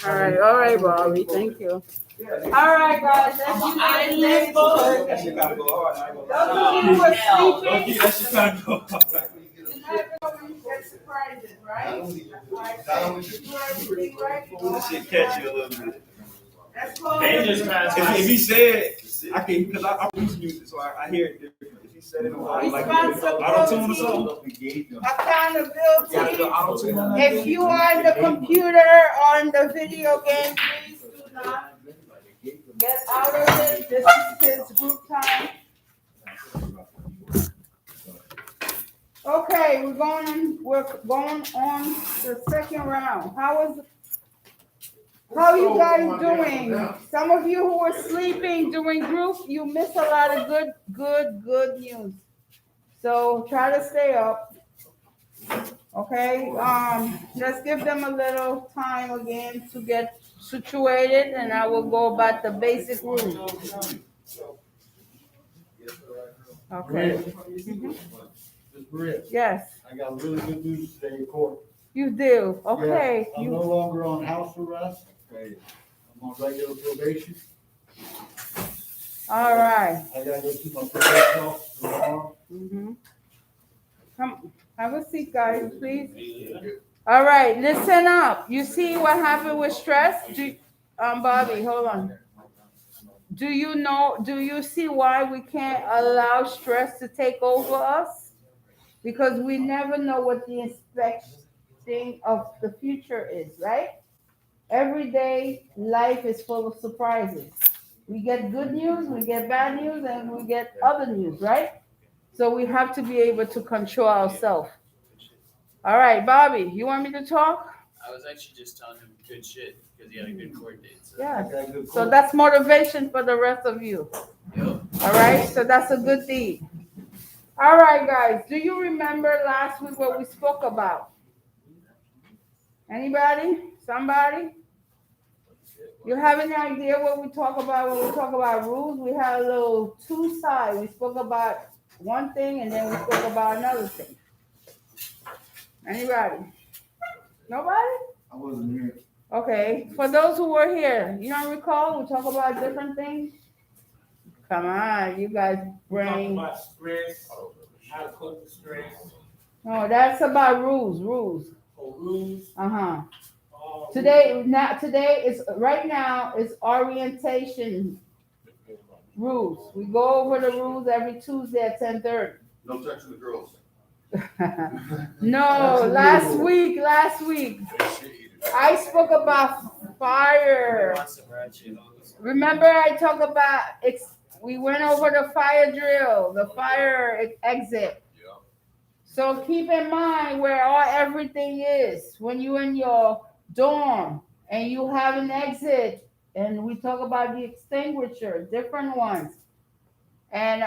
All right, Bobby. Thank you. All right, guys. That's you guys. That shit gotta go hard. Those of you who are sleeping, That shit gotta go hard. you never know when you get surprises, right? This shit catch you a little bit. That's called. If he said, I can, because I use music, so I hear it different. If he said it, like auto-tune or something. Accountability. Auto-tune. If you are on the computer, on the video game, please do not get out of it. This is his group time. Okay, we're going on the second round. How are you guys doing? Some of you who were sleeping during group, you missed a lot of good news. So try to stay up. Okay, let's give them a little time again to get situated, and I will go about the basic rules. Okay. Yes. I got really good news today in court. You do. Okay. Yes, I'm no longer on house arrest. Okay. I'm on regular probation. All right. I gotta go see my probation officer tomorrow. Come, have a seat, guys, please. All right, listen up. You see what happened with stress? Bobby, hold on. Do you see why we can't allow stress to take over us? Because we never know what the expecting of the future is, right? Every day, life is full of surprises. We get good news, we get bad news, and we get other news, right? So we have to be able to control ourselves. All right, Bobby, you want me to talk? I was actually just telling him good shit because he had a good court date. So. Yeah. So that's motivation for the rest of you. Yep. All right, so that's a good deed. All right, guys, do you remember last week what we spoke about? Anybody? Somebody? You have any idea what we talk about when we talk about rules? We had a little two sides. We spoke about one thing and then we spoke about another thing. Anybody? Nobody? I wasn't here. Okay, for those who were here, you don't recall? We talk about different things? Come on, you guys bring. About stress, how to cope with stress. No, that's about rules. Or rules. Today is right now is orientation rules. We go over the rules every Tuesday at 10:30. No touching the girls. No, last week I spoke about fire. Remember I talked about we went over the fire drill, the fire exit. Yeah. So keep in mind where everything is when you're in your dorm and you have an exit, and we talk about the extinguisher, different ones. And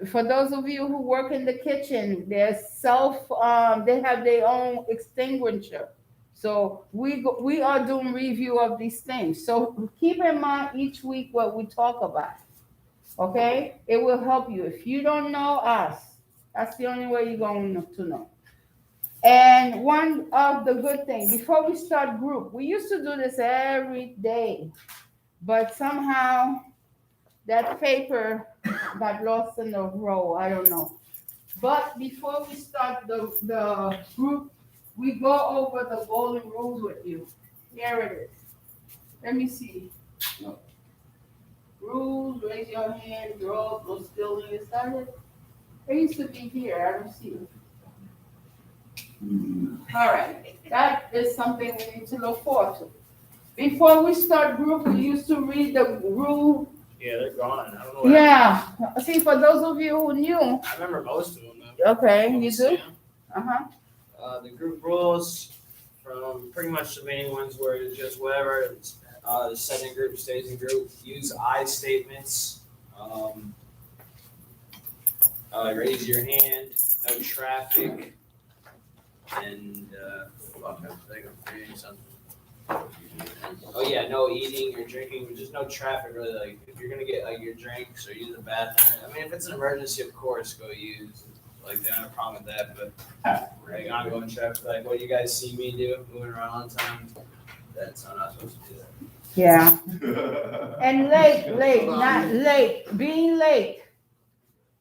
for those of you who work in the kitchen, they have their own extinguisher. So we are doing review of these things. So keep in mind each week what we talk about. Okay? It will help you. If you don't know us, that's the only way you're going to know. And one of the good things, before we start group, we used to do this every day, but somehow that paper got lost in the row. I don't know. But before we start the group, we go over the golden rules with you. Here it is. Let me see. Rules, raise your hand, draw, no stealing. Is that it? It used to be here. I don't see it. All right. That is something we need to look forward to. Before we start group, we used to read the rule. Yeah, they're gone. I don't know what Yeah. See, for those of you who knew. I remember most of them, though. Okay, you do? The group rules, from pretty much the main ones where it's just whatever, the set in group stays in group. Use I statements. Raise your hand. No traffic. And I think I'm forgetting something. Oh yeah, no eating or drinking, just no traffic really. Like if you're gonna get like your drinks or use the bathroom, I mean if it's an emergency, of course go use. Like they don't have a problem with that, but like ongoing traffic, like what you guys see me do, moving around all the time, that minutes. I'm not supposed to do that. Yeah. And late, not late, being late.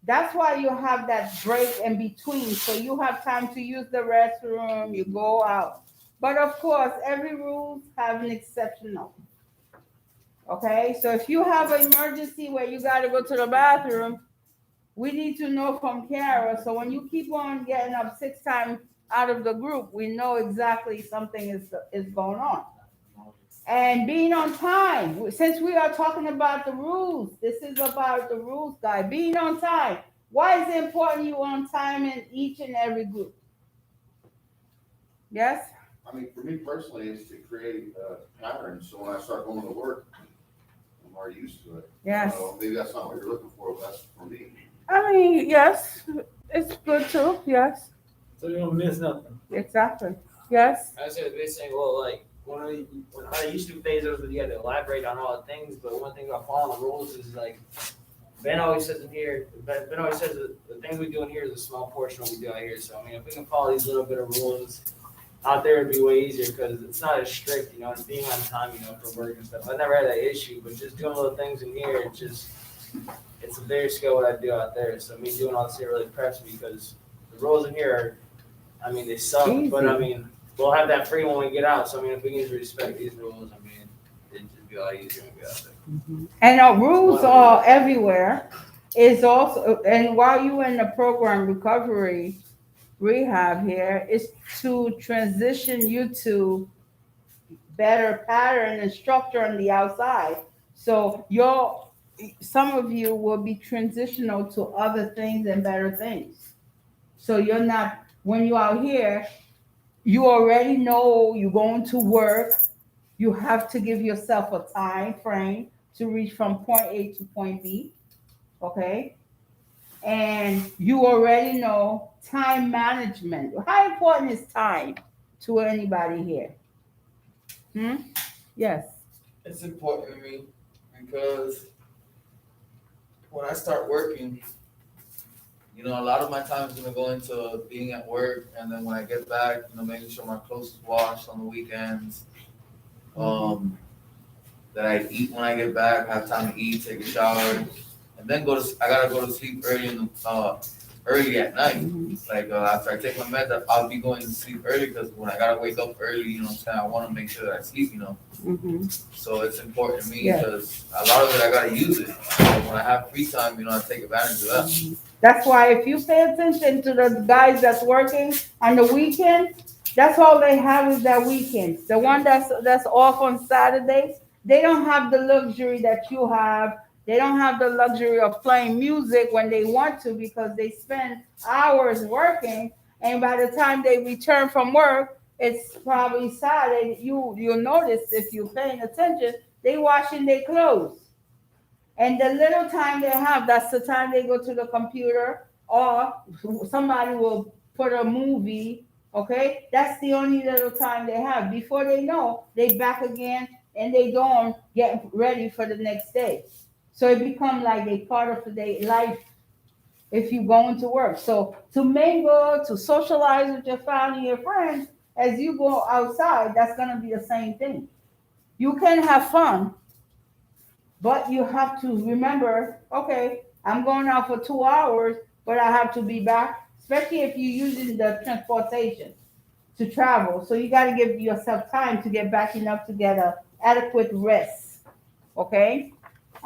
That's why you have that break in between, so you have time to use the restroom, you go out. But of course, every rule have an exceptional. Okay, so if you have an emergency where you gotta go to the bathroom, we need to know from Kara, so when you keep on getting up 6 times out of the group, we know exactly something is going on. And being on time, since we are talking about the rules, this is about the rules, guys. Being on time. Why is it important you on time in each and every group? Yes? I mean, for me personally, it's to create a pattern, so when I start going to work, I'm already used to it. Yes. So maybe that's not what you're looking for, but that's for me. I mean, yes, it's good too. Yes, So you don't miss nothing. exactly. Yes. I was just saying, well, like, when I used to phase those, you had to elaborate on all the things, but one thing about following the rules is like, Ben always says in here, Ben always says that the things we do in here is a small portion of what we do out here. So, I mean, if we can follow these little bit of rules out there, it'd be way easier because it's not as strict, you know, and being on time, you know, for work and stuff. I never had that issue, but just doing little things in here, it's a very skill what I do out there. So, me doing all this here really preps me because the rules in here are, I mean, they suck, but I mean, we'll have that free when we get out. So, I mean, if we can just respect these rules, I mean, it'd just be a lot easier when we get out there. And rules are everywhere. Is also, and while you in the program recovery rehab here, is to transition you to better pattern and structure on the outside. So some of you will be transitional to other things and better things. So you're not, when you're out here, you already know you're going to work. You have to give yourself a time frame to reach from point A to point B. Okay? And you already know time management. How important is time to anybody here? Yes. It's important to me because when I start working, you know, a lot of my time is gonna go into being at work, and then when I get back, you know, making sure my clothes is washed on the weekends. That I eat when I get back, have time to eat, take a shower, and then I gotta go to sleep early at night. Like after I take my meds, I'll be going to sleep early because when I gotta wake up early, you know what I'm saying, I wanna make sure that I sleep, you know. So it's important to me because a lot of it I gotta use it. So when I have free time, you know, I take advantage of that. That's why if you pay attention to the guys that's working on the weekend, that's all they have is that weekend. The one that's off on Saturdays, they don't have the luxury that you have. They don't have the luxury of playing music when they want to because they spend hours working, and by the time they return from work, it's probably Saturday. You'll notice if you're paying attention, they washing their clothes. And the little time they have, that's the time they go to the computer or somebody will put a movie, okay? That's the only little time they have. Before they know, they back again and they don't get ready for the next day. So it becomes like a part of their life if you're going to work. So to mingle, to socialize with your family, your friends, as you go outside, that's going to be the same thing. You can have fun, but you have to remember, okay, I'm going out for 2 hours, but I have to be back, especially if you're using the transportation to travel. So you got to give yourself time to get back enough to get a adequate rest, okay?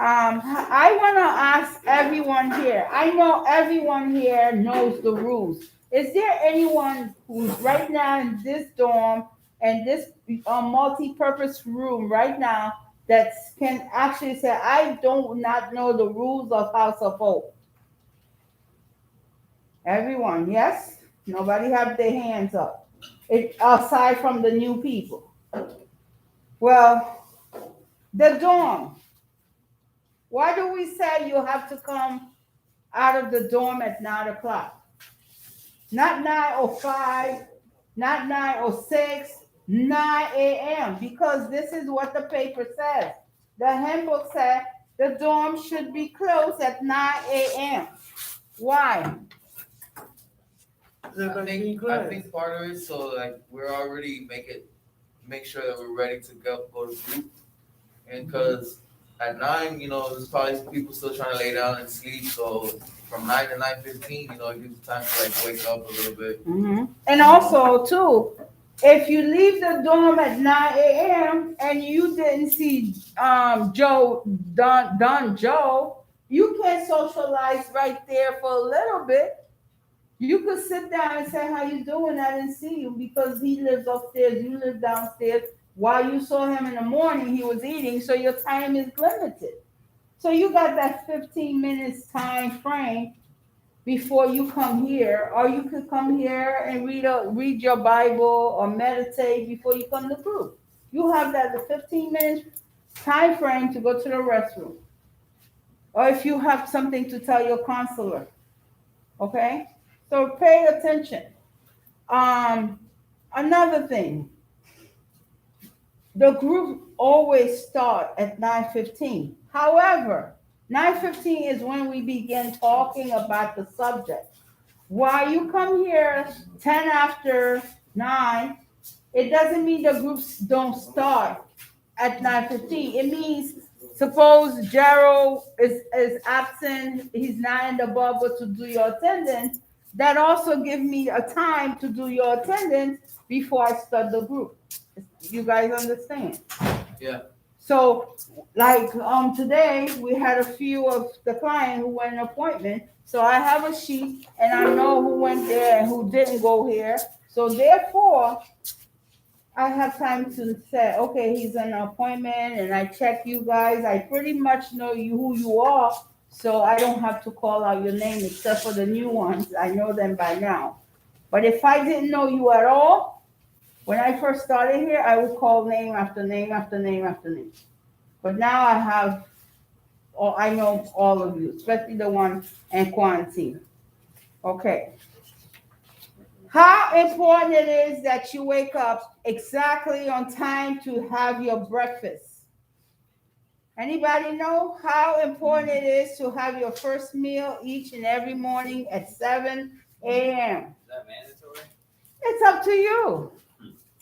I want to ask everyone here. I know everyone here knows the rules. Is there anyone who's right now in this dorm and this multi-purpose room right now that can actually say, I do not know the rules of House of Hope? Everyone, yes? Nobody have their hands up. Aside from the new people. Well, the dorm. Why do we say you have to come out of the dorm at 9 o'clock? Not 9:05, not 9:06, 9 a.m. Because this is what the paper says. The handbook said the dorm should be closed at 9 a.m. Why? I think part of it, so like we're already make sure that we're ready to go to sleep. And because at 9, there's probably people still trying to lay down and sleep. So from 9 to 9:15, it gives you time to like wake up a little bit. Mm-hmm. And also too, if you leave the dorm at 9 a.m. and you didn't see Joe, you can socialize right there for a little bit. You could sit down and say, how you doing? I didn't see you because he lives upstairs, you live downstairs. While you saw him in the morning, he was eating, so your time is limited. So you got that 15 minutes time frame before you come here, or you could come here and read your Bible or meditate before you come to group. You have that the 15 minutes time frame to go to the restroom, or if you have something to tell your counselor. Okay, so pay attention. Another thing, the group always start at 9:15. However, 9:15 is when we begin talking about the subject. While you come here 10 after 9, it doesn't mean the groups don't start at 9:15. It means suppose Gerald is absent, he's not in the bubble to do your attendance. That also gives me a time to do your attendance before I start the group. You guys understand? Yeah. So, like today, we had a few of the client who went an appointment. So I have a sheet, and I know who went there and who didn't go here. So therefore, I have time to say, okay, he's an appointment, and I check you guys. I pretty much know who you are, so I don't have to call out your name except for the new ones. I know them by now. But if I didn't know you at all, when I first started here, I would call name after name after name after name. But now I know all of you, especially the one in quarantine. Okay. How important it is that you wake up exactly on time to have your breakfast. Anybody know how important it is to have your first meal each and every morning at 7 a.m.? Is that mandatory? It's up to you.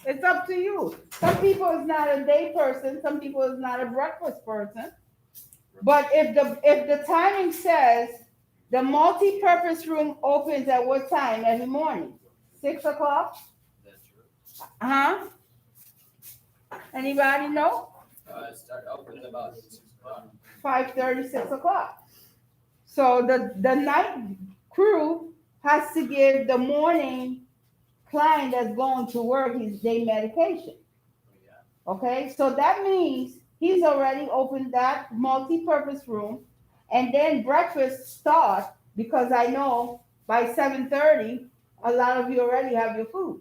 It's up to you. Some people is not a day person. Some people is not a breakfast person. But if the timing says the multi-purpose room opens at what time every morning? 6 o'clock? That's true. Uh-huh. Anybody know? It started open about 6 o'clock. 5:30, 6 o'clock. So the night crew has to give the morning client that's going to work his day medication. Okay, so that means he's already opened that multi-purpose room, and then breakfast starts because I know by 7:30 a lot of you already have your food.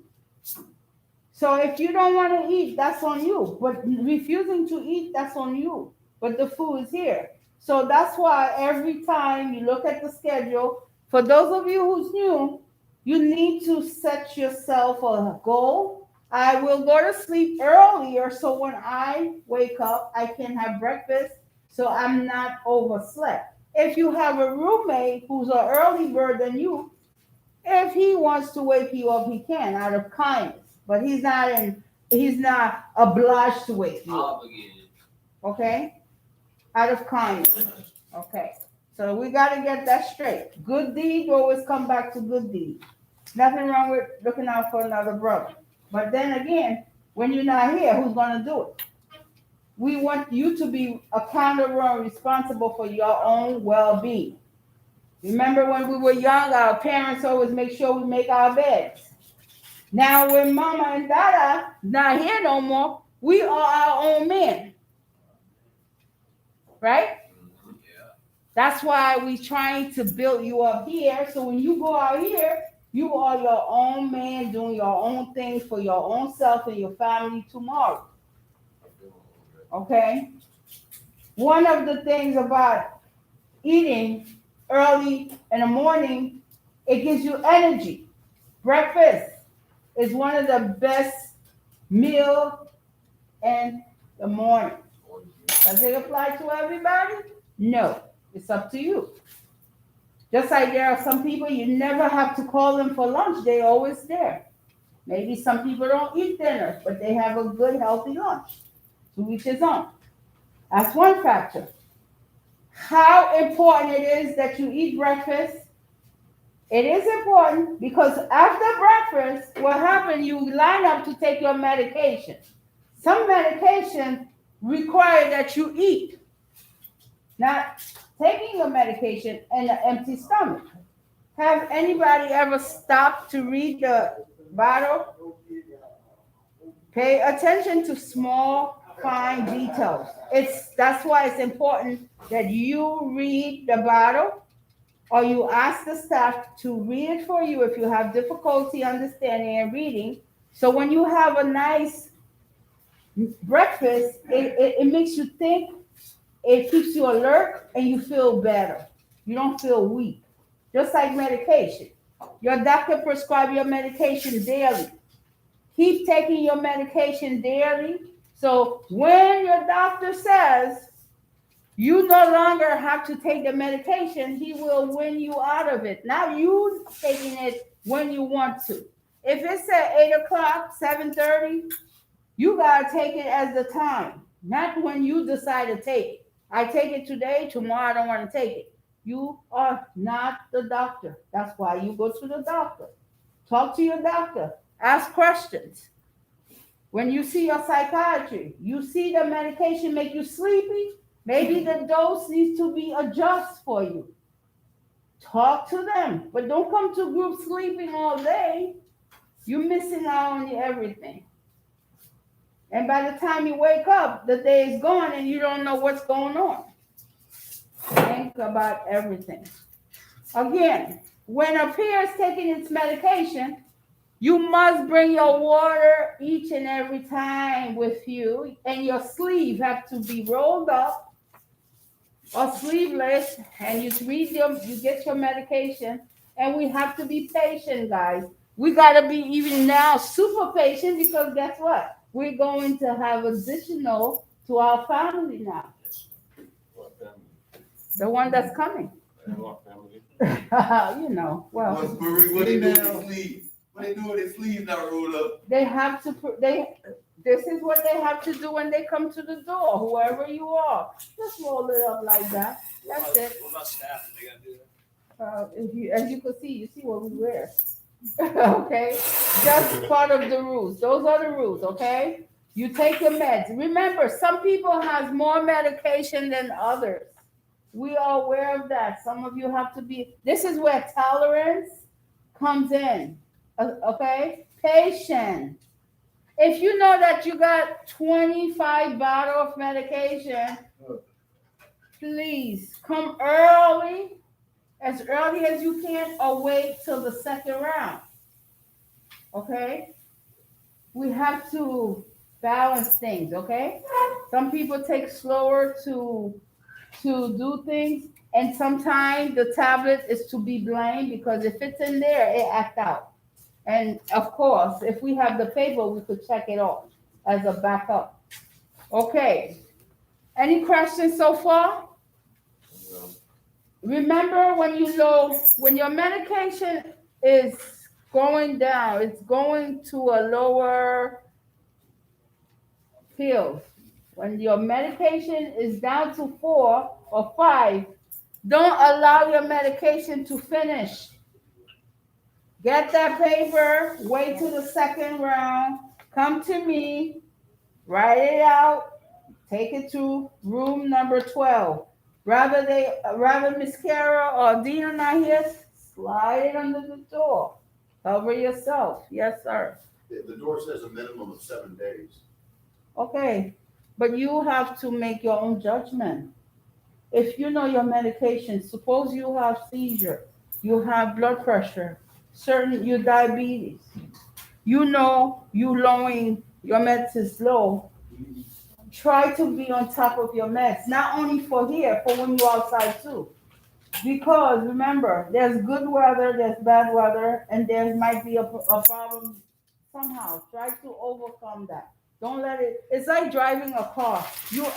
So if you don't want to eat, that's on you. But refusing to eat, that's on you. But the food is here. So that's why every time you look at the schedule, for those of you who's new, you need to set yourself a goal. I will go to sleep earlier so when I wake up, I can have breakfast so I'm not overslept. If you have a roommate who's an early bird than you, if he wants to wake you up, he can out of kindness. But he's not obliged to wake you up. Obligated. Okay? Out of kindness. Okay. So we got to get that straight. Good deed always come back to good deed. Nothing wrong with looking out for another brother. But then again, when you're not here, who's going to do it? We want you to be accountable and responsible for your own well-being. Remember when we were young, our parents always make sure we make our beds. Now when mama and dada not here no more, we are our own men. Right? Yeah. That's why we trying to build you up here. So when you go out here, you are your own man doing your own thing for your own self and your family tomorrow. Okay? One of the things about eating early in the morning, it gives you energy. Breakfast is one of the best meal in the morning. Does it apply to everybody? No. It's up to you. Just like there are some people you never have to call them for lunch. They're always there. Maybe some people don't eat dinner, but they have a good healthy lunch. To each his own. That's one factor. How important it is that you eat breakfast. It is important because after breakfast, what happens, you line up to take your medication. Some medication require that you eat, not taking your medication in an empty stomach. Have anybody ever stopped to read the bottle? Pay attention to small, fine details. That's why it's important that you read the bottle or you ask the staff to read it for you if you have difficulty understanding and reading. So when you have a nice breakfast, it makes you think, it keeps you alert, and you feel better. You don't feel weak. Just like medication. Your doctor prescribes your medication daily. Keep taking your medication daily. So when your doctor says you no longer have to take the medication, he will win you out of it. Now you taking it when you want to. If it's at 8 o'clock, 7:30, you gotta take it as the time, not when you decide to take it. I take it today, tomorrow I don't want to take it. You are not the doctor. That's why you go to the doctor. Talk to your doctor. Ask questions. When you see your psychiatrist, you see the medication make you sleepy, maybe the dose needs to be adjusted for you. Talk to them, but don't come to group sleeping all day. You're missing out on everything. And by the time you wake up, the day is gone and you don't know what's going on. Think about everything. Again, when a peer is taking its medication, you must bring your water each and every time with you, and your sleeve have to be rolled up or sleeveless, and you get your medication. And we have to be patient, guys. We gotta be even now super patient because guess what? We're going to have additional to our family now. What family? The one that's coming. What family? You know, well. Marie, what they do with their sleeves? What they do with their sleeves not rolled up? They have to this is what they have to do when they come to the door, whoever you are. Just roll it up like that. That's it. What about staff? They gotta do that. As you can see, you see what we wear. Okay? Just part of the rules. Those are the rules, okay? You take your meds. Remember, some people has more medication than others. We are aware of that. Some of you have to be, this is where tolerance comes in. Okay? Patience. If you know that you got 25 bottles of medication, please come early as you can, or wait till the second round. Okay? We have to balance things, okay? Some people take slower to do things, and sometimes the tablet is to be blamed because if it's in there, it acts out. And of course, if we have the paper, we could check it off as a backup. Okay. Any questions so far? No. Remember, when your medication is going down, it's going to a lower pill. When your medication is down to 4 or 5, don't allow your medication to finish. Get that paper, wait till the second round, come to me, write it out, take it to room number 12. Rather Miss Kara or Dina not here, slide it under the door. Cover yourself. Yes, sir. The door says a minimum of 7 days. Okay, but you have to make your own judgment. If you know your medication, suppose you have seizure, you have blood pressure, you diabetes, you know you lowering your meds is low. Try to be on top of your meds, not only for here, for when you're outside too. Because remember, there's good weather, there's bad weather, and there might be a problem somehow. Try to overcome that. Don't let it. It's like driving a car.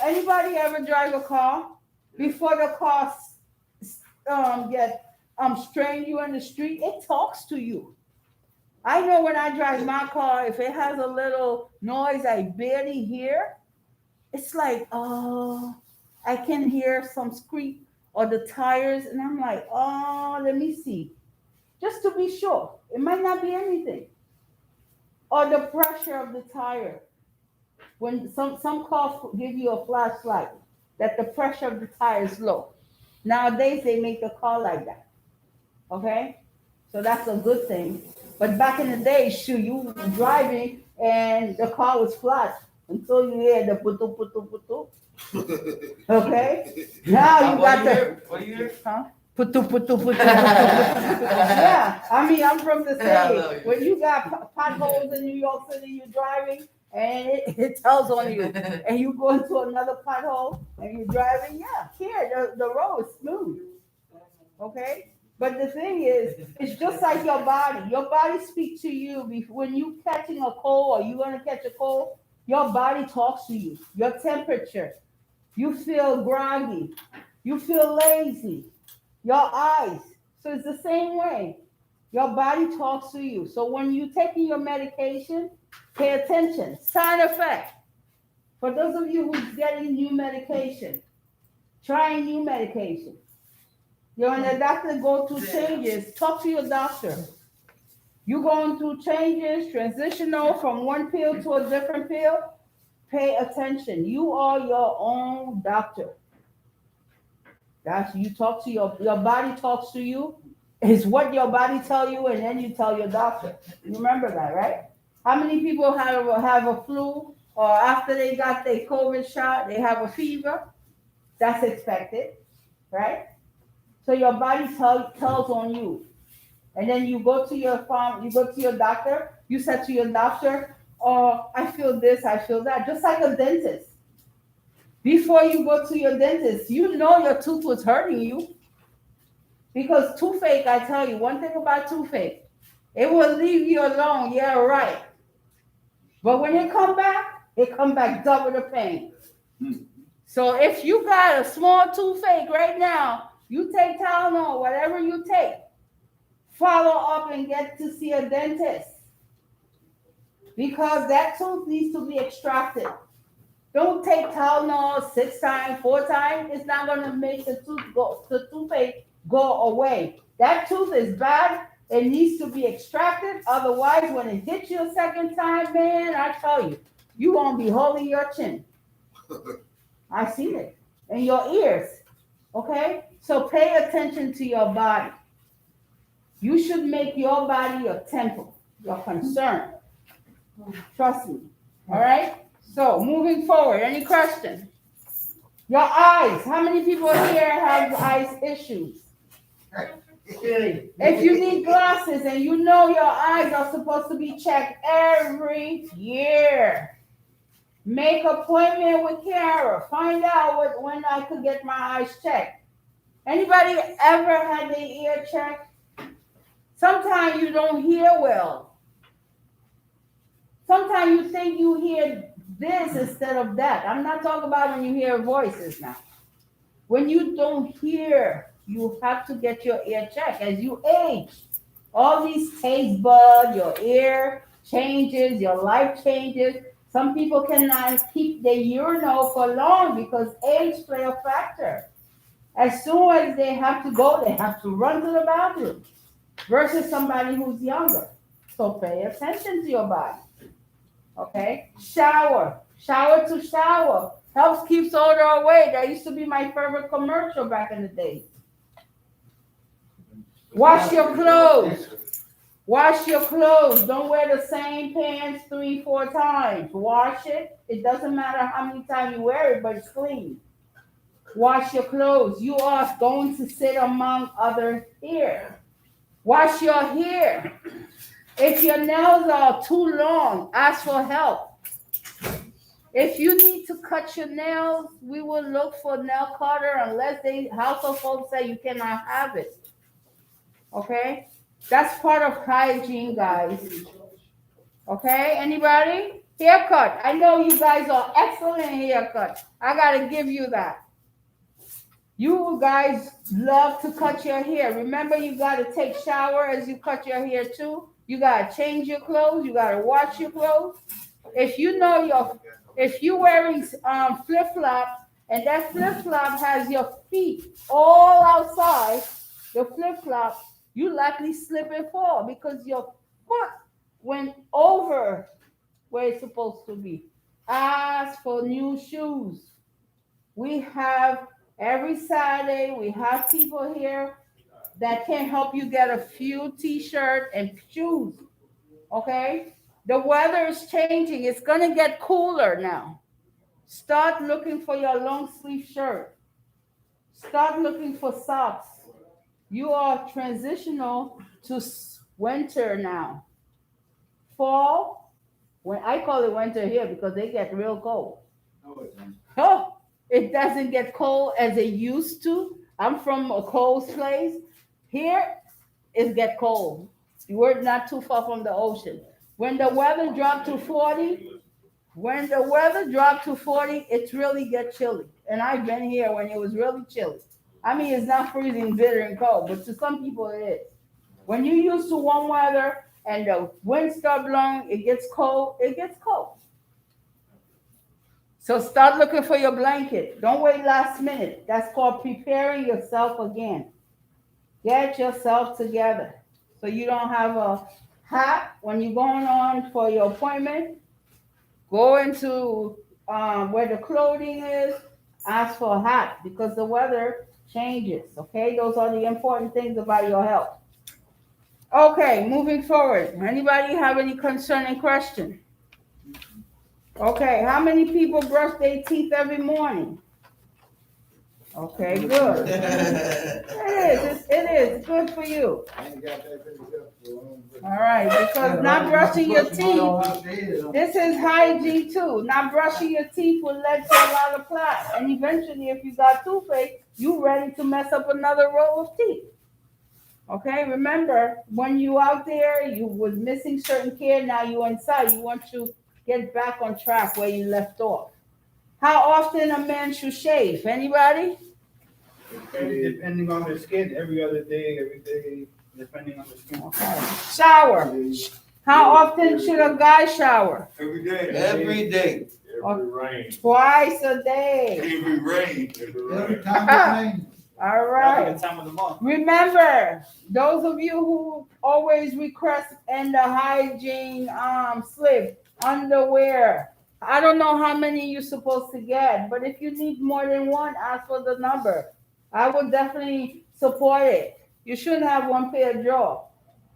Anybody ever drive a car? Before the car get strain you in the street, it talks to you. I know when I drive my car, if it has a little noise I barely hear, it's like, oh, I can hear some screech or the tires, and I'm like, oh, let me see, just to be sure. It might not be anything. Or the pressure of the tire. When some cars give you a flashlight that the pressure of the tire is low. Nowadays they make the car like that. Okay? So that's a good thing. But back in the day, shoot, you were driving and the car was flat until you hear the putu putu putu. Okay? Now you got the What year? huh? Putu putu putu putu putu. Yeah, I mean I'm from the Yeah, I know city. you. When you got potholes in New York City, you're driving and it tells on you, and you go into another pothole and you're driving. Yeah, here the road is smooth. Okay, but the thing is, it's just like your body. Your body speaks to you when you catching a cold or you gonna catch a cold. Your body talks to you. Your temperature. You feel groggy. You feel lazy. Your eyes. So it's the same way. Your body talks to you. So when you're taking your medication, pay attention. Side effect. For those of you who's getting new medication, trying new medication. When the doctor go through changes, talk to your doctor. You going through changes, transitional from one pill to a different pill, pay attention. You are your own doctor. That's you talk to your body talks to you. It's what your body tell you, and then you tell your doctor. You remember that, right? How many people have a flu, or after they got their COVID shot, they have a fever? That's expected, right? So your body tells on you. And then you go to your you go to your doctor, you said to your doctor, oh, I feel this, I feel that, just like a dentist. Before you go to your dentist, you know your tooth was hurting you. Because toothache, I tell you, one thing about toothache, it will leave you alone, yeah, right. But when it come back double the pain. So if you got a small toothache right now, you take Tylenol, whatever you take, follow up and get to see a dentist. Because that tooth needs to be extracted. Don't take Tylenol 6 times, 4 times. It's not going to make the toothache go away. That tooth is bad. It needs to be extracted. Otherwise, when it hits you a second time, man, I tell you, you're going to be holding your chin. I see it. And your ears. Okay? So pay attention to your body. You should make your body your temple, your concern. Trust me. All right? So moving forward, any question? Your eyes. How many people here have eyes issues? If you need glasses and you know your eyes are supposed to be checked every year, make appointment with Kara. Find out when I could get my eyes checked. Anybody ever had their ear checked? Sometimes you don't hear well. Sometimes you think you hear this instead of that. I'm not talking about when you hear voices now. When you don't hear, you have to get your ear checked. As you age, all these taste buds, your ear changes, your life changes. Some people cannot keep their urinal for long because age play a factor. As soon as they have to go, they have to run to the bathroom versus somebody who's younger. So pay attention to your body. Okay? Shower to shower. Helps keeps odor away. That used to be my favorite commercial back in the day. Wash your clothes. Wash your clothes. Don't wear the same pants 3-4 times. Wash it. It doesn't matter how many times you wear it, but it's clean. Wash your clothes. You are going to sit among others here. Wash your hair. If your nails are too long, ask for help. If you need to cut your nails, we will look for nail cutter unless the household folks say you cannot have it. Okay? That's part of hygiene, guys. Okay? Anybody? Haircut. I know you guys are excellent haircut. I gotta give you that. You guys love to cut your hair. Remember, you gotta take shower as you cut your hair too. You gotta change your clothes. You gotta wash your clothes. If if you wearing flip flop and that flip flop has your feet all outside, the flip flop, you likely slip and fall because your foot went over where it's supposed to be. Ask for new shoes. We have every Saturday, we have people here that can help you get a few t-shirt and shoes. Okay? The weather is changing. It's gonna get cooler now. Start looking for your long sleeve shirt. Start looking for socks. You are transitional to winter now. Fall, when I call it winter here because they get real cold. No, it doesn't. Oh, it doesn't get cold as it used to. I'm from a cold place. Here, it get cold. We're not too far from the ocean. When the weather dropped to 40, it really get chilly. And I've been here when it was really chilly. I mean, it's not freezing, bitter, and cold, but to some people it is. When you used to warm weather and the wind start blowing, it gets cold. It gets cold. So start looking for your blanket. Don't wait last minute. That's called preparing yourself again. Get yourself together. So you don't have a hat when you're going on for your appointment. Go into where the clothing is. Ask for a hat because the weather changes. Okay, those are the important things about your health. Okay, moving forward. Anybody have any concerning question? Okay, how many people brush their teeth every morning? Okay, good. It is good for you. I ain't got that figured out, so I don't- All right, because not brushing your teeth, this is hygiene too. Not brushing your teeth will let you a lot of plaque. And eventually, if you got toothache, you ready to mess up another row of teeth. Okay, remember, when you out there, you was missing certain care, now you inside. You want to get back on track where you left off. How often a man should shave? Anybody? Depending on the skin, every other day, every day, depending on the skin. Okay. Shower. How often should a guy shower? Every day. Every day. Every rain. Twice a day. Every rain. Every time it rains. All right. The time of the month. Remember, those of you who always request in the hygiene slip, underwear. I don't know how many you're supposed to get, but if you need more than one, ask for the number. I would definitely support it. You shouldn't have one pair of drawers.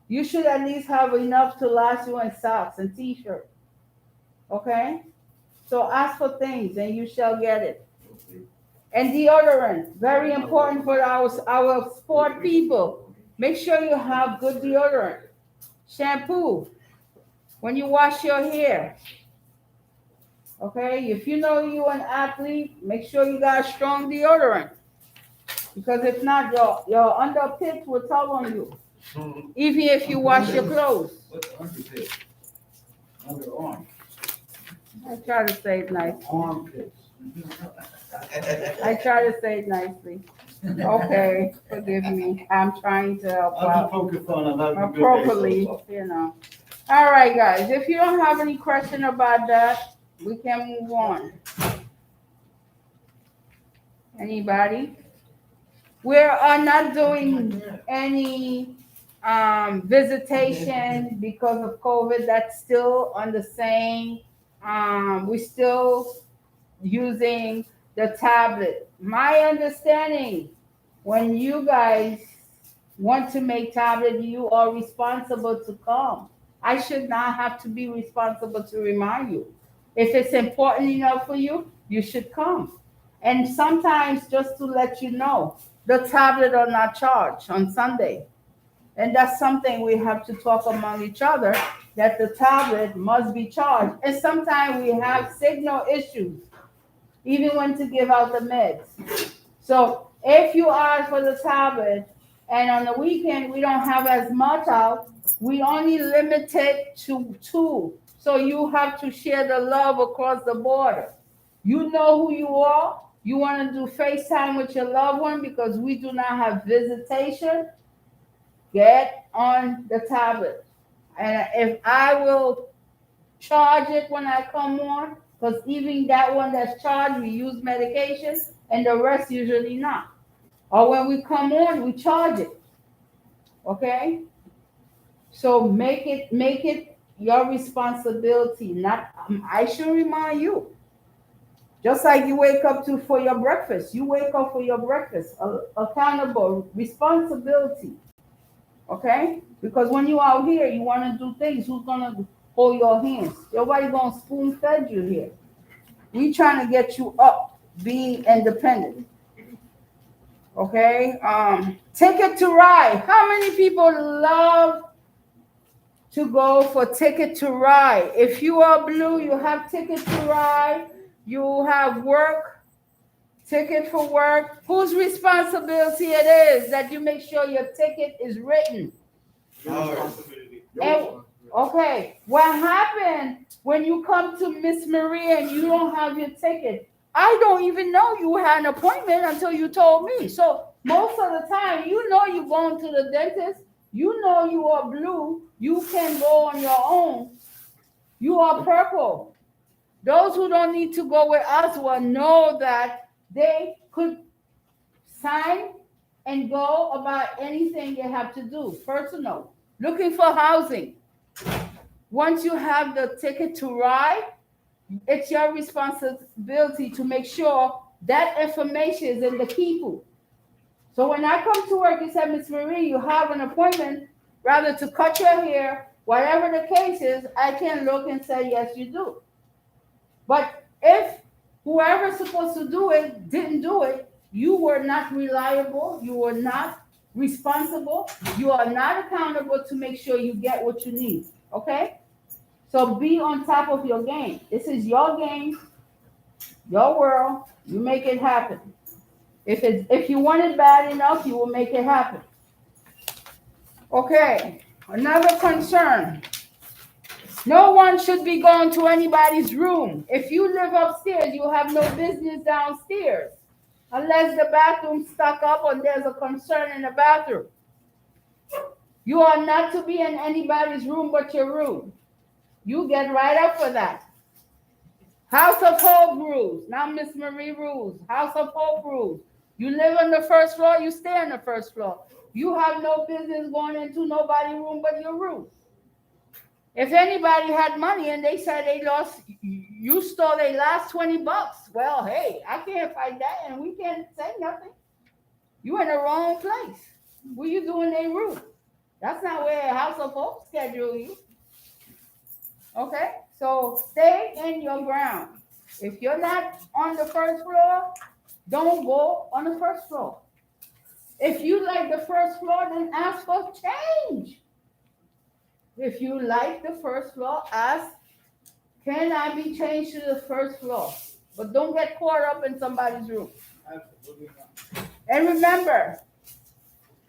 You should at least have enough to last you in socks and t-shirt. Okay? So ask for things and you shall get it. And deodorant, very important for our sport people. Make sure you have good deodorant. Shampoo, when you wash your hair. Okay, if you know you're an athlete, make sure you got a strong deodorant. Because if not, your underpits will tell on you. Even if you wash your clothes. What's underpit? Underarm. I try to say it nice. Armpits. I try to say it nicely. Okay, forgive me. I'm trying to help I'm just out focused on another good day. appropriately, you know. All right, guys, if you don't have any question about that, we can move on. Anybody? We are not doing any visitation because of COVID. That's still on the same. We're still using the tablet. My understanding, when you guys want to make tablet, you are responsible to come. I should not have to be responsible to remind you. If it's important enough for you, you should come. And sometimes just to let you know, the tablet are not charged on Sunday. And that's something we have to talk among each other, that the tablet must be charged. And sometimes we have signal issues, even when to give out the meds. So if you ask for the tablet and on the weekend we don't have as much out, we only limit it to 2. So you have to share the love across the border. You know who you are. You want to do FaceTime with your loved one because we do not have visitation. Get on the tablet. And if I will charge it when I come on, because even that one that's charged, we use medication, and the rest usually not. Or when we come on, we charge it. Okay? So make it your responsibility. Not I should remind you. Just like you wake up to for your breakfast, you wake up for your breakfast. Accountable, responsibility. Okay? Because when you out here, you want to do things. Who's gonna hold your hands? Nobody gonna spoon fed you here. We trying to get you up, being independent. Okay? Ticket to Ride. How many people love to go for Ticket to Ride? If you are blue, you have Ticket to Ride. You have work, ticket for work. Whose responsibility it is that you make sure your ticket is written? And, okay, what happened when you come to Miss Maria and you don't have your ticket? I don't even know you had an appointment until you told me. So most of the time, you know you're going to the dentist. You know you are blue. You can go on your own. You are purple. Those who don't need to go with us will know that they could sign and go about anything they have to do, personal. Looking for housing. Once you have the Ticket to Ride, it's your responsibility to make sure that information is in the Kipu. So when I come to work, you said, Miss Marie, you have an appointment, rather to cut your hair, whatever the case is, I can look and say, yes, you do. But if whoever's supposed to do it didn't do it, you were not reliable, you were not responsible, you are not accountable to make sure you get what you need. Okay? So be on top of your game. This is your game, your world. You make it happen. If you want it bad enough, you will make it happen. Okay, another concern. No one should be going to anybody's room. If you live upstairs, you have no business downstairs. Unless the bathroom's stuck up and there's a concern in the bathroom. You are not to be in anybody's room but your room. You get right up for that. House of Hope rules. Now Miss Marie rules. House of Hope rules. You live on the first floor, you stay on the first floor. You have no business going into nobody's room but your room. If anybody had money and they said you stole their last $20, well, hey, I can't fight that and we can't say nothing. You in the wrong place. What you doing in their room? That's not where a House of Hope schedule you. Okay? So stay in your ground. If you're not on the first floor, don't go on the first floor. If you like the first floor, then ask for change. If you like the first floor, ask, can I be changed to the first floor? But don't get caught up in somebody's room. And remember,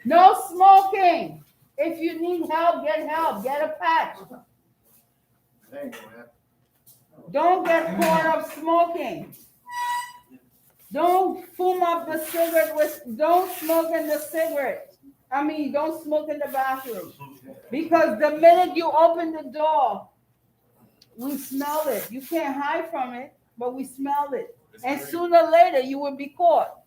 no smoking. If you need help, get a patch. Don't get caught up smoking. Don't fume up the cigarette don't smoke in the cigarette. Don't smoke in the bathroom. Because the minute you open the door, we smell it. You can't hide from it, but we smell it. And sooner or later, you will be caught.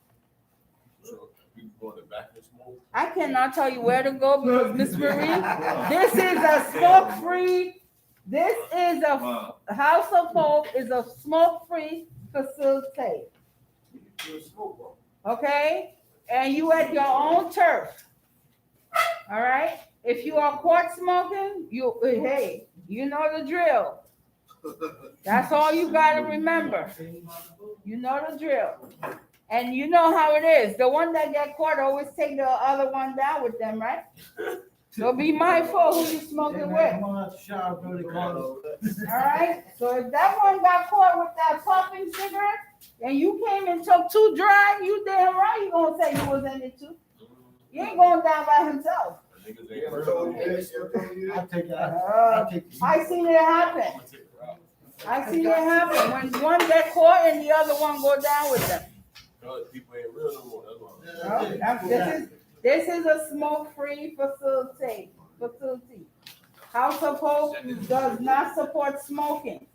So you go in the back and smoke? I cannot tell you where to go because, Miss Marie, this is a smoke-free, House of Hope is a smoke-free facility. Okay? And you at your own turf. All right? If you are caught smoking, hey, you know the drill. That's all you got to remember. You know the drill. And you know how it is. The one that get caught always take the other one down with them, right? So be mindful who you smoking with. All right? So if that one got caught with that puffing cigarette, and you came and took two dry, you damn right you gonna say you was in it too. He ain't going down by himself. I seen it happen. When one get caught and the other one go down with them. People ain't real no more. This is a smoke-free facility. House of Hope does not support smoking.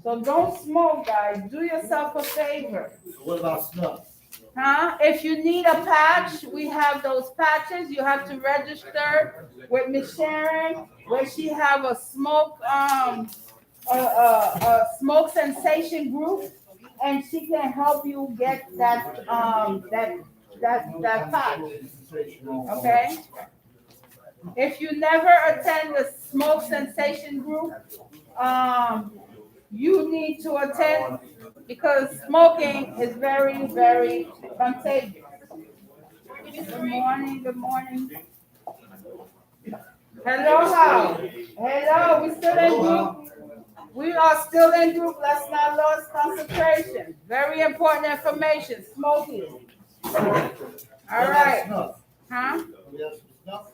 So don't smoke, guys. Do yourself a favor. What about snuff? Huh? If you need a patch, we have those patches. You have to register with Miss Sharon, where she have a smoke a smoke sensation group, and she can help you get that patch. Okay. If you never attend the smoke sensation group, you need to attend because smoking is very, very contagious. Good morning, good morning. Hello, how? Hello, we still in group. We are still in group. Let's not lose concentration. Very important information. Smoking. All right. Snuff. Huh? We have some snuff?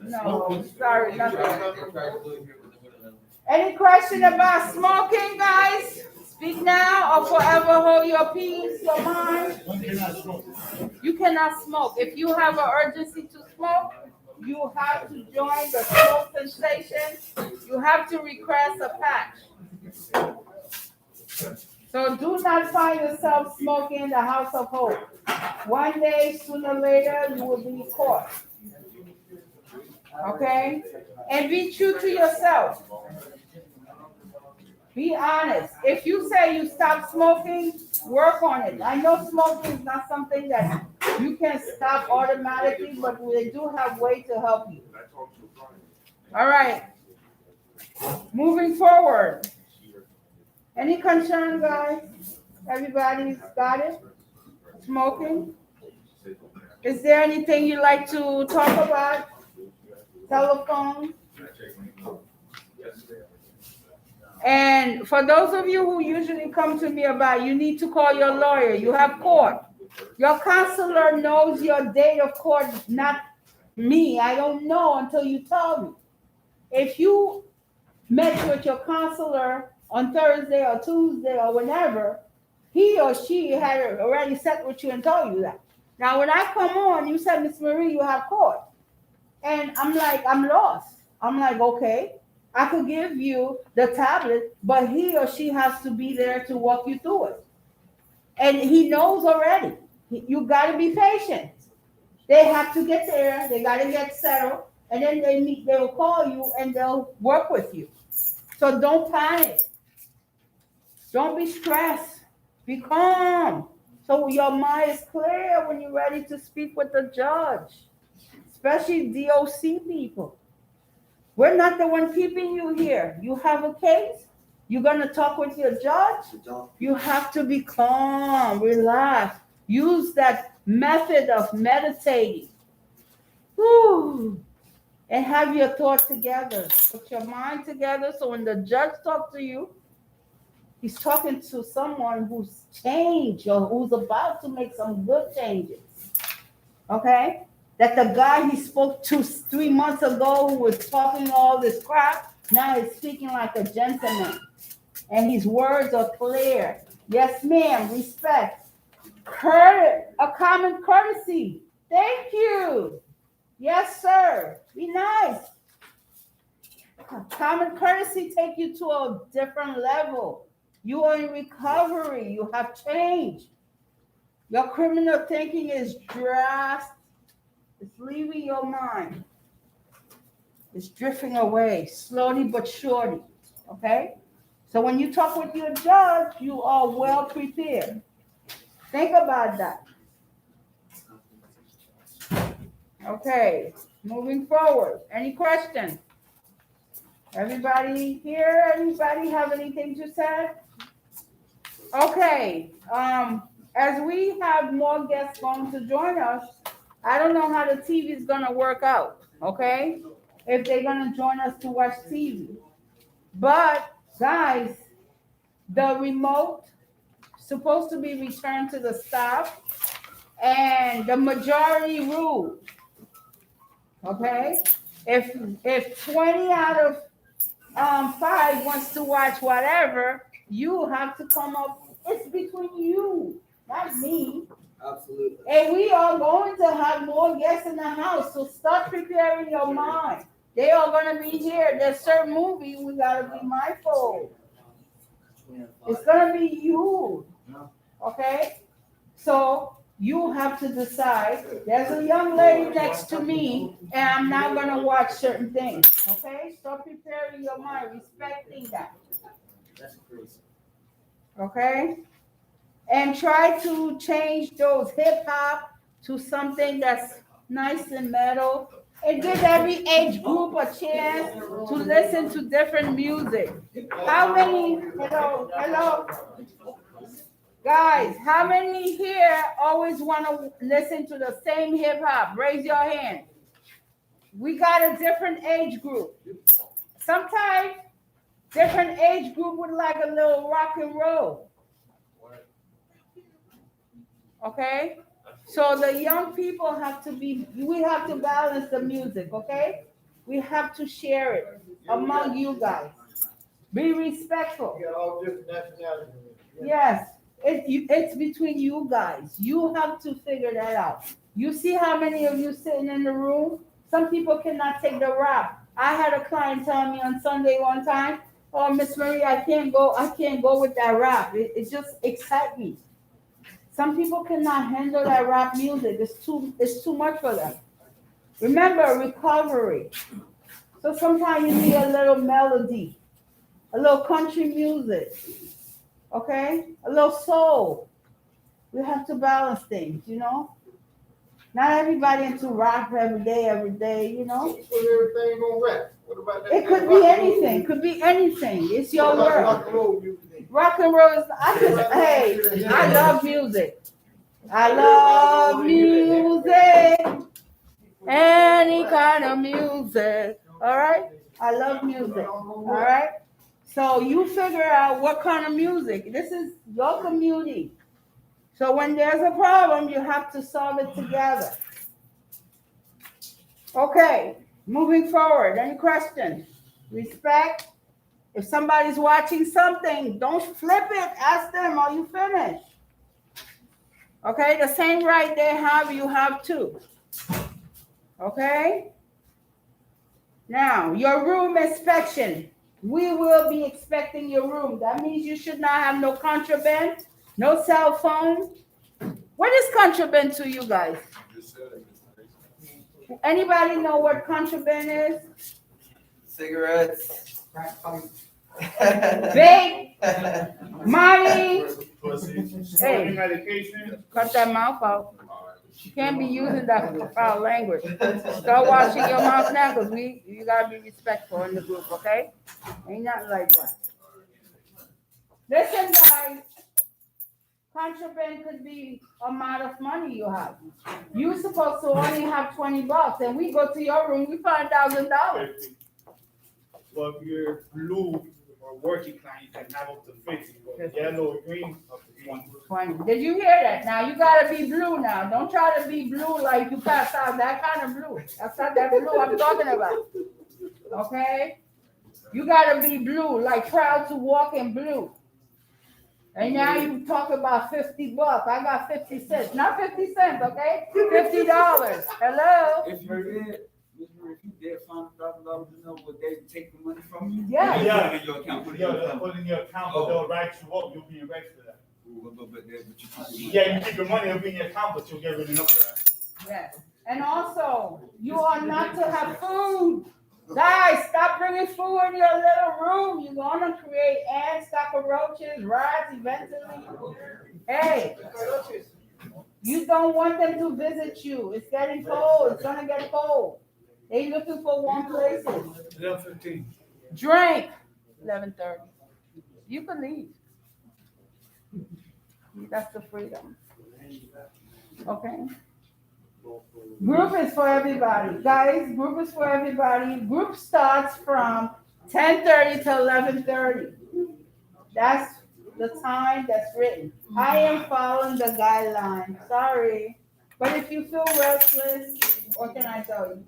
No, sorry, nothing. Any question about smoking, guys? Speak now or forever hold your peace, your mind. When can I smoke? You cannot smoke. If you have an urgency to smoke, you have to join the smoke sensation. You have to request a patch. So do not find yourself smoking in the House of Hope. One day, sooner or later, you will be caught. Okay? And be true to yourself. Be honest. If you say you stop smoking, work on it. I know smoking is not something that you can stop automatically, but we do have ways to help you. All right. Moving forward. Any concern, guys? Everybody's got it? Smoking? Is there anything you'd like to talk about? Telephone? And for those of you who usually come to me about, you need to call your lawyer. You have court. Your counselor knows your date of court, not me. I don't know until you tell me. If you met with your counselor on Thursday or Tuesday or whenever, he or she had already sat with you and told you that. Now, when I come on, you said, Miss Marie, you have court. And I'm like, I'm lost. I'm like, okay, I could give you the tablet, but he or she has to be there to walk you through it. And he knows already. You got to be patient. They have to get there. They got to get settled. And then they'll call you and they'll work with you. So don't panic. Don't be stressed. Be calm. So your mind is clear when you're ready to speak with the judge, especially DOC people. We're not the one keeping you here. You have a case. You're going to talk with your judge. You have to be calm, relax. Use that method of meditating. Whew. And have your thoughts together. Put your mind together so when the judge talks to you, he's talking to someone who's changed or who's about to make some good changes. Okay? That the guy he spoke to 3 months ago who was talking all this crap, now he's speaking like a gentleman. And his words are clear. Yes, ma'am, respect. A common courtesy. Thank you. Yes, sir. Be nice. Common courtesy take you to a different level. You are in recovery. You have changed. Your criminal thinking is drastic. It's leaving your mind. It's drifting away, slowly but surely. Okay? So when you talk with your judge, you are well prepared. Think about that. Okay, moving forward. Any questions? Everybody here? Anybody have anything to say? Okay. As we have more guests going to join us, I don't know how the TV is going to work out, okay? If they're going to join us to watch TV. But, guys, the remote is supposed to be returned to the staff, and the majority rule, okay? If 20 out of 5 wants to watch whatever, you have to come up. It's between you, not me. Absolutely. And we are going to have more guests in the house, so start preparing your mind. They all gonna be here. There's certain movie we gotta be mindful. It's gonna be you, okay? So you have to decide. There's a young lady next to me, and I'm not gonna watch certain things, okay? Start preparing your mind, respecting that, okay? And try to change those hip hop to something that's nice and metal, and give every age group a chance to listen to different music. How many, hello, guys, how many here always want to listen to the same hip hop? Raise your hand. We got a different age group. Sometimes different age group would like a little rock and roll. Okay? So the young people have to be, we have to balance the music, okay? We have to share it among you guys. Be respectful. You got all different nationalities. Yes, it's between you guys. You have to figure that out. You see how many of you sitting in the room? Some people cannot take the rap. I had a client tell me on Sunday one time, "Oh, Miss Marie, I can't go with that rap. It just excites me." Some people cannot handle that rap music. It's too much for them. Remember, recovery. So sometimes you need a little melody, a little country music, okay? A little soul. We have to balance things, you know? Not everybody into rock every day, you know? Put everything on rap. What about that? It could be anything, could be anything. It's your Rock world. and roll music. Rock and roll is, I love music. I love music. Any kind of music. All right? I love music. All right? So you figure out what kind of music. This is your community. So when there's a problem, you have to solve it together. Okay, moving forward. Any questions? Respect. If somebody's watching something, don't flip it. Ask them, are you finished? Okay, the same right they have, you have too. Okay? Now, your room inspection. We will be inspecting your room. That means you should not have no contraband, no cell phone. What is contraband to you guys? Anybody know what contraband is? Cigarettes. Vape, money. Hey, Medication. cut that mouth out. You can't be using that foul language. Start washing your mouth now, because you gotta be respectful in the group, okay? Ain't nothing like that. Listen, guys. Contraband could be amount of money you have. You're supposed to only have $20, and we go to your room, we find $1,000. Well, if you're blue or working client, you can have up to 50, but yellow or green, up to 20. 20. Did you hear that? Now you gotta be blue now. Don't try to be blue like you pass out. That kind of blue. That's not that blue I'm talking about. Okay? You gotta be blue, like proud to walk in blue. And now you talk about $50. I got 50 cents. Not 50 cents, okay? $50. Hello? If you did find $1,000, you know what they take the money from you? Yeah. Yeah. Put it in your account. Put it in Yeah, your they'll account. put in your account, but they'll write you up, you'll be arrested for that. But you keep your money. Yeah, you keep your money, it'll be in your account, but you'll get written up for that. Yes. And also, you are not to have food. Guys, stop bringing food in your little room. You're gonna create ants, cockroaches, rats eventually. Hey, you don't want them to visit you. It's getting cold. It's gonna get cold. They looking for warm places. 11:15. Drink. 11:30. You can leave. That's the freedom. Okay. Group is for everybody. Guys, group is for everybody. Group starts from 10:30 to 11:30. That's the time that's written. I am following the guideline. Sorry. But if you feel restless, what can I tell you?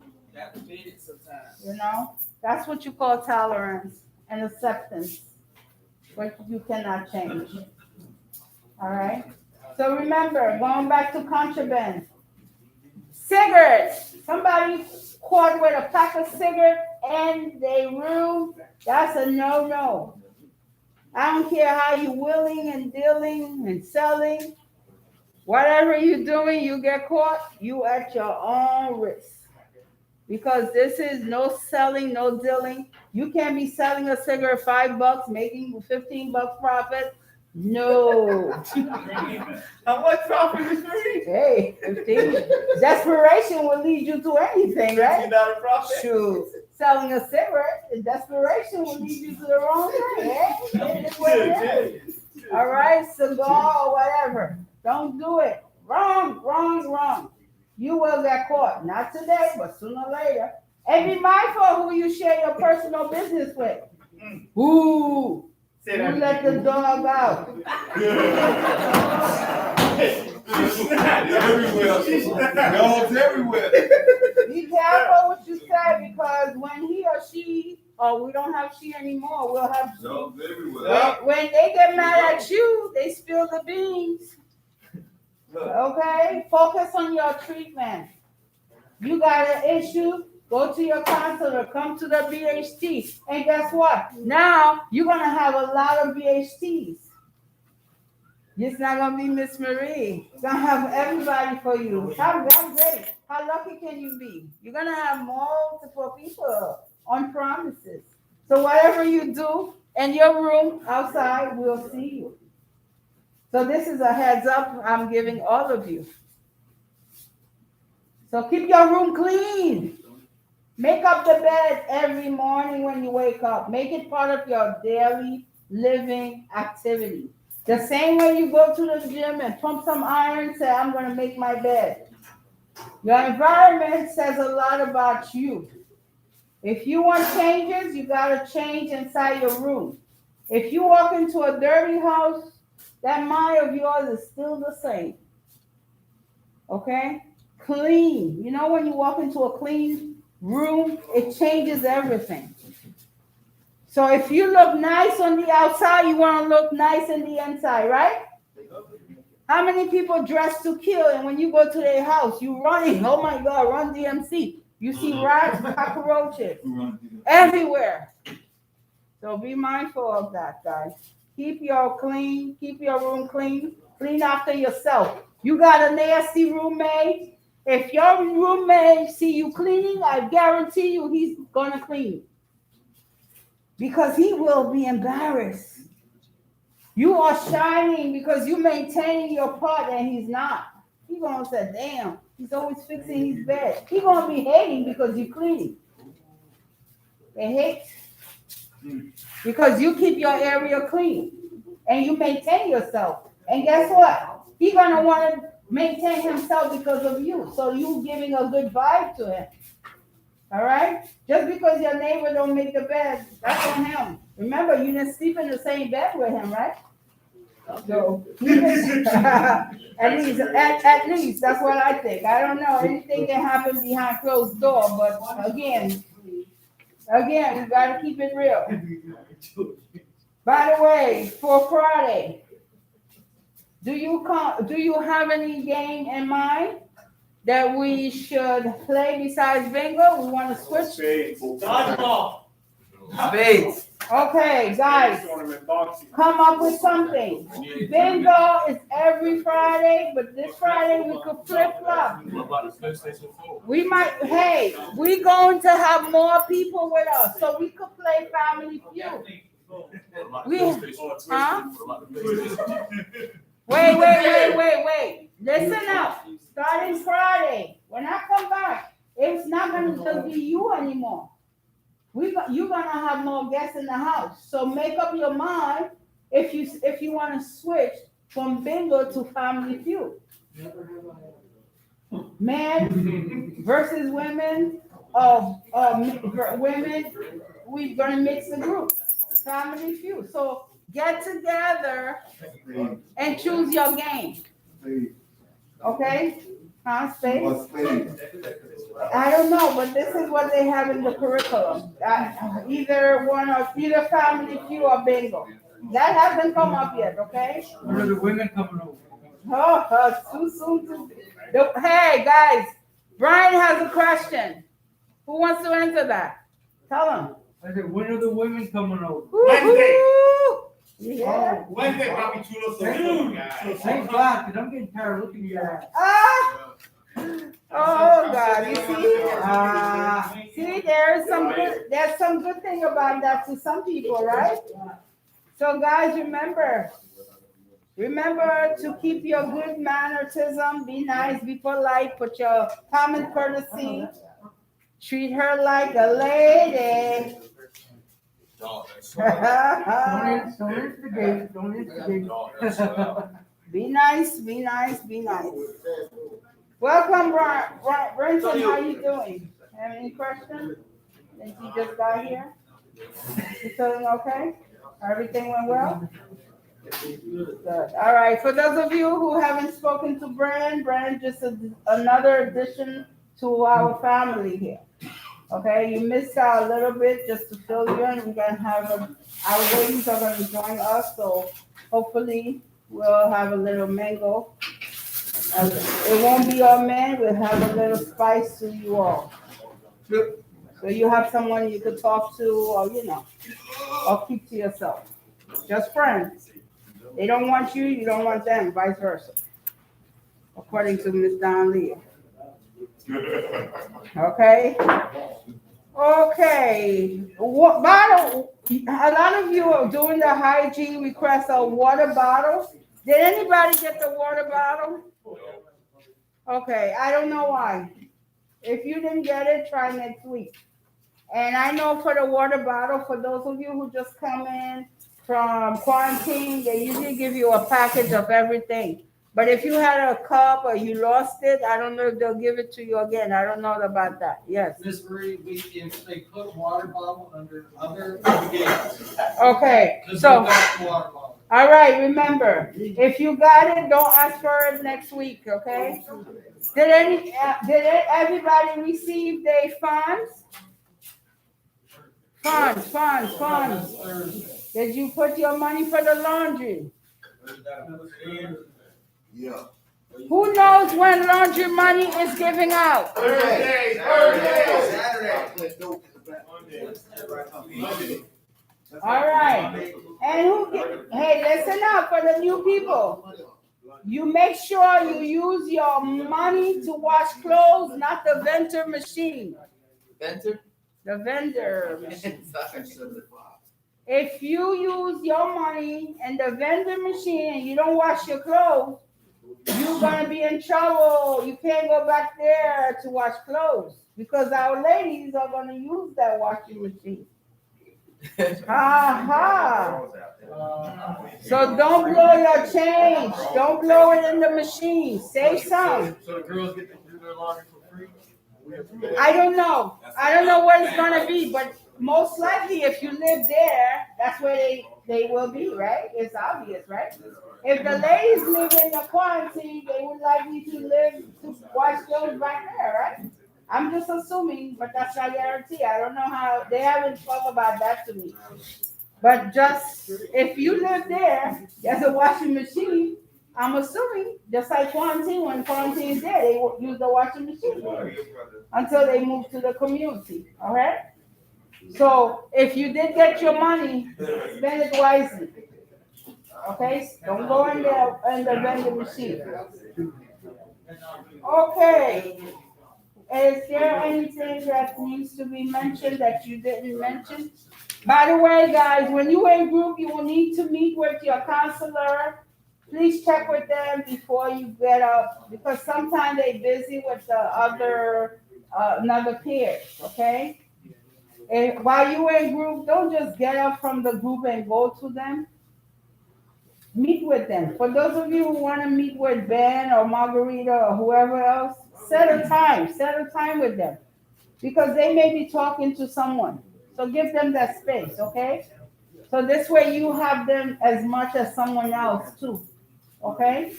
You know, that's what you call tolerance and acceptance, but you cannot change. All right? So remember, going back to contraband. Cigarettes. Somebody caught with a pack of cigarettes in their room, that's a no-no. I don't care how you willing and dealing and selling. Whatever you're doing, you get caught, you at your own risk. Because this is no selling, no dealing. You can't be selling a cigarette $5, making $15 profit. No. How much profit is free? Hey, 15. Desperation will lead you to anything, right? $15 profit. Shoot. Selling a cigarette, desperation will lead you to the wrong thing, eh? It is what it is. All right, cigar or whatever. Don't do it. Wrong, wrong, wrong. You will get caught. Not today, but sooner or later. And be mindful of who you share your personal business with. Ooh. You let the dog out. Everywhere. Dogs everywhere. Be careful what you say, because when he or she, or we don't have she anymore, we'll have she. Dogs everywhere. When they get mad at you, they spill the beans. Okay? Focus on your treatment. You got an issue, go to your counselor, come to the BHT. And guess what? Now you're going to have a lot of BHTs. It's not going to be Miss Marie. You're going to have everybody for you. That's great. How lucky can you be? You're going to have multiple people on promises. So whatever you do in your room, outside, we'll see you. So this is a heads up I'm giving all of you. So keep your room clean. Make up the bed every morning when you wake up. Make it part of your daily living activity. The same way you go to the gym and pump some iron, say, I'm going to make my bed. Your environment says a lot about you. If you want changes, you got to change inside your room. If you walk into a dirty house, that mind of yours is still the same. Okay? Clean. You know, when you walk into a clean room, it changes everything. So if you look nice on the outside, you want to look nice in the inside, right? How many people dress to kill, and when you go to their house, you running, oh my God, run DMC. You see rats, cockroaches everywhere. So be mindful of that, guys. Keep your room clean. Clean after yourself. You got a nasty roommate. If your roommate see you cleaning, I guarantee you he's gonna clean. Because he will be embarrassed. You are shining because you maintaining your part and he's not. He's gonna say, damn, he's always fixing his bed. He's gonna be hating because you clean. They hate because you keep your area clean and you maintain yourself. And guess what? He's gonna want to maintain himself because of you. So you giving a good vibe to him. All right? Just because your neighbor don't make the bed, that's on him. Remember, you didn't sleep in the same bed with him, right? So at least that's what I think. I don't know. Anything can happen behind closed door, but again, we gotta keep it real. By the way, for Friday, do you have any game in mind that we should play besides bingo? We want to switch. Dodgeball. Spades. Okay, guys, come up with something. Bingo is every Friday, but this Friday we could flip-flop. What about the PlayStation 4? We might, hey, we're going to have more people with us, so we could play Family Feud. What about the We- PlayStation? huh? What about the PlayStation? Wait. Listen up. Starting Friday, when I come back, it's not going to just be you anymore. You're going to have more guests in the house. So make up your mind if you want to switch from bingo to Family Feud. Men versus women, women, we're going to mix the group. Family Feud. So get together and choose your game. Okay? Huh, Spades? I don't know, but this is what they have in the curriculum. Either Family Feud or bingo. That hasn't come up yet, okay? When are the women coming over? Oh, too soon Hey, guys, Brian has a question. Who wants to answer that? Tell them. I said, when are the women coming over? Wednesday. Yeah. Wednesday, papi chulo. So thank God, because I'm getting tired of looking at your ass. Ah! Oh God, you see? See, there's some good thing about that to some people, right? So guys, remember to keep your good mannerism, be nice, be polite, put your common courtesy, treat her like a lady. Don't instigate, don't instigate. Be nice, be nice, be nice. Welcome, Brenton, how you doing? Have any questions? Since you just got here? You feeling okay? Everything went well? Good. All right, for those of you who haven't spoken to Brand just another addition to our family here. Okay, you missed out a little bit just to fill you in. We're gonna have our ladies are gonna join us, so hopefully we'll have a little mingle. It won't be all men, we'll have a little spice to you all. So you have someone you could talk to, or or keep to yourself. Just friends. They don't want you, you don't want them, vice versa. According to Miss Don Lee. Okay? Okay. What bottle? A lot of you are doing the hygiene request of water bottles. Did anybody get the water bottle? Okay, I don't know why. If you didn't get it, try next week. And I know for the water bottle, for those of you who just come in from quarantine, they usually give you a package of everything. But if you had a cup or you lost it, I don't know if they'll give it to you again. I don't know about that. Yes. Miss Marie, if they put water bottle under other gates. Okay, so, all right, remember, if you got it, don't ask for it next week, okay? Did everybody receive their funds? Funds. Did you put your money for the laundry? Yeah. Who knows when laundry money is giving out? Thursday. All right. And hey, listen up for the new people. You make sure you use your money to wash clothes, not the vendor machine. Venter? The vendor machine. Sorry. If you use your money in the vending machine and you don't wash your clothes, you're gonna be in trouble. You can't go back there to wash clothes because our ladies are gonna use that washing machine. So don't blow your change. Don't blow it in the machine. Save some. So the girls get to do their laundry for free? I don't know. I don't know what it's gonna be, but most likely if you live there, that's where they will be, right? It's obvious, right? If the ladies live in the quarantine, they would likely to wash clothes right there, right? I'm just assuming, but that's not guarantee. I don't know how, they haven't talked about that to me. But just, if you live there, there's a washing machine, I'm assuming, just like quarantine, when quarantine is there, they will use the washing machine until they move to the community, all right? So if you did get your money, spend it wisely. Okay, don't go in the vending machine. Okay. Is there anything that needs to be mentioned that you didn't mention? By the way, guys, when you in group, you will need to meet with your counselor. Please check with them before you get up, because sometimes they're busy with the another peer, okay? And while you in group, don't just get up from the group and go to them. Meet with them. For those of you who want to meet with Ben or Margarita or whoever else, set a time with them, because they may be talking to someone. So give them that space, okay? So this way you have them as much as someone else too, okay?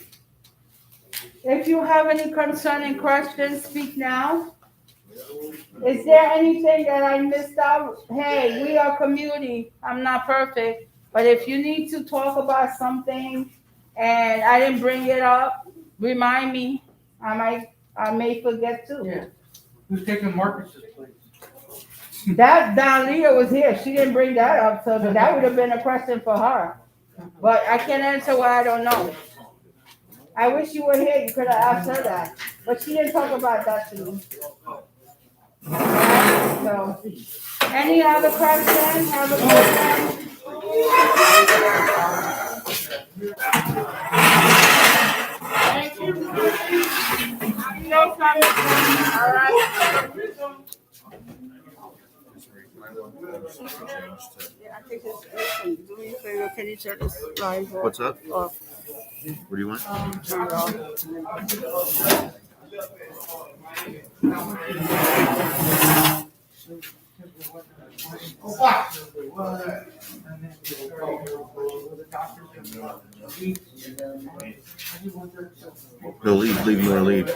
If you have any concerning questions, speak now. Is there anything that I missed out? Hey, we are community. I'm not perfect. But if you need to talk about something and I didn't bring it up, remind me. I may forget too. Yeah. Who's taking Marcus's place? That Dalia was here. She didn't bring that up, so that would have been a question for her. But I can't answer what I don't know. I wish you were here. You could have asked her that, but she didn't talk about that to me. So, any other questions? Have a good one. Thank you. No problem. All right. Yeah, I think it's, listen, do me a favor, can you turn this live off? What's up? Off. What do you want? Turn it off. He'll leave. You want to leave?